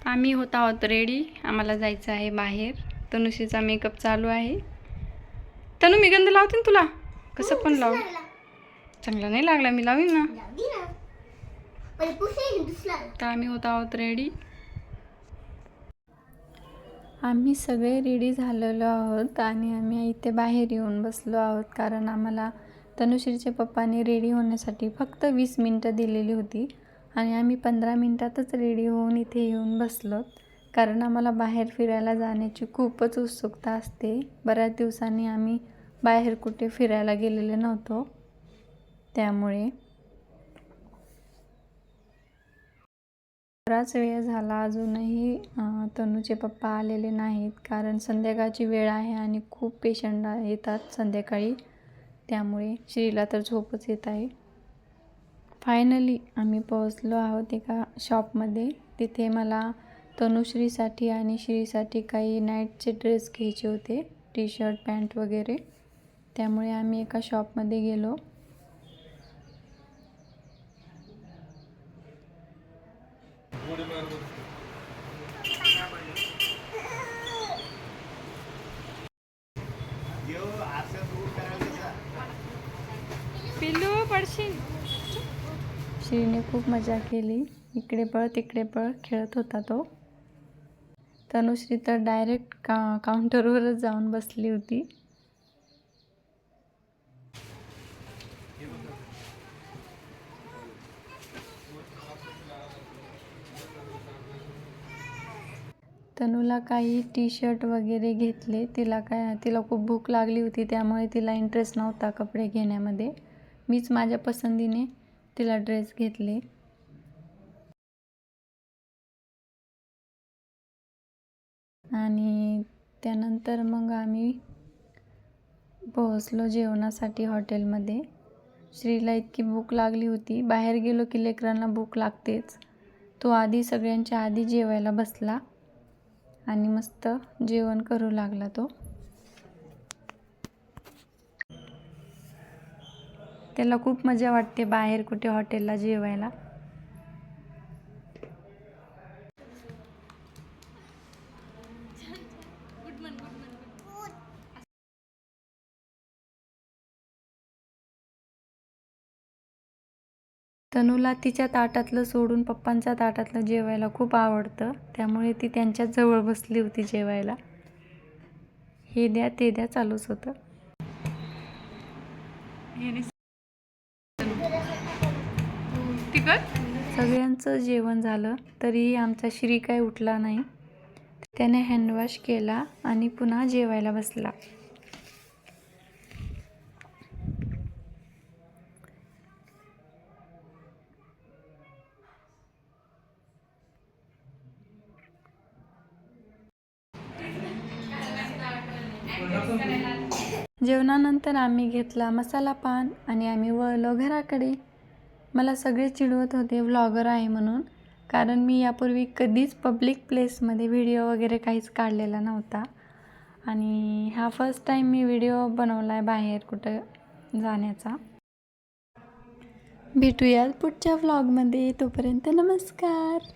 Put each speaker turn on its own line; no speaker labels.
आम्ही होत आहोत रेडी. आम्हाला जायचं आहे बाहेर. तनुशीचा मेकअप चालू आहे. तनु मी गंध लावते ना तुला. कसं पण लाव. चांगला नाही लागला, मी लावीन ना. तर आम्ही होत आहोत रेडी. आम्ही सगळे रेडी झालेलो आहोत आणि आम्ही इथे बाहेर येऊन बसलो आहोत, कारण आम्हाला तनुश्रीच्या पप्पाने रेडी होण्यासाठी फक्त 20 मिनटं दिलेली होती आणि आम्ही 15 मिनटातच रेडी होऊन इथे येऊन बसलो, कारण आम्हाला बाहेर फिरायला जाण्याची खूपच उत्सुकता असते. बऱ्याच दिवसांनी आम्ही बाहेर कुठे फिरायला गेलेले नव्हतो, त्यामुळे बराच वेळ झाला अजूनही तनूचे पप्पा आलेले नाहीत, कारण संध्याकाळची वेळ आहे आणि खूप पेशंट येतात संध्याकाळी, त्यामुळे श्रीला तर झोपच येत आहे. फायनली आम्ही पोहोचलो आहोत एका शॉपमध्ये. तिथे मला तनुश्रीसाठी आणि श्रीसाठी काही नाईटचे ड्रेस घ्यायचे होते, टी शर्ट पॅन्ट वगैरे, त्यामुळे आम्ही एका शॉपमध्ये गेलो. पिल्लू पडशील. श्रीने खूप मजा केली. इकडे पळ तिकडे पळ खेळत होता तो. तनुश्री तर डायरेक्ट काउंटरवरच जाऊन बसली होती. तनूला काही टी शर्ट वगैरे घेतले. तिला खूप भूक लागली होती, त्यामुळे तिला इंटरेस्ट नव्हता कपडे घेण्यामध्ये. मीच माझ्या पसंतीने तिला ड्रेस घेतले. आणि त्यानंतर मग आम्ही पोहोचलो जेवणासाठी हॉटेलमध्ये. श्रीला इतकी भूक लागली होती. बाहेर गेलो की लेकरांना भूक लागतेच. तो आधी सगळ्यांच्या आधी जेवायला बसला आणि मस्त जेवण करू लागला तो. त्याला खूप मजा वाटते बाहेर कुठे हॉटेलला जेवायला. तनूला तिच्या ताटातलं सोडून पप्पांच्या ताटातलं जेवायला खूप आवडतं, त्यामुळे ती त्यांच्याच जवळ बसली होती जेवायला. हे द्या ते द्या चालूच होतं. सगळ्यांचं जेवण झालं तरीही आमचा श्री काय उठला नाही. त्याने हँडवॉश केला आणि पुन्हा जेवायला बसला. जेवणानंतर आम्ही घेतला मसाला पान आणि आम्ही वळलो घराकडे. मला सगळे चिडवत होते व्लॉगर आहे म्हणून, कारण मी यापूर्वी कधीच पब्लिक प्लेसमध्ये व्हिडिओ वगैरे काहीच काढलेला नव्हता आणि हा फर्स्ट टाईम मी व्हिडिओ बनवला आहे बाहेर कुठं जाण्याचा. भेटूयात पुढच्या व्लॉगमध्ये. तोपर्यंत नमस्कार.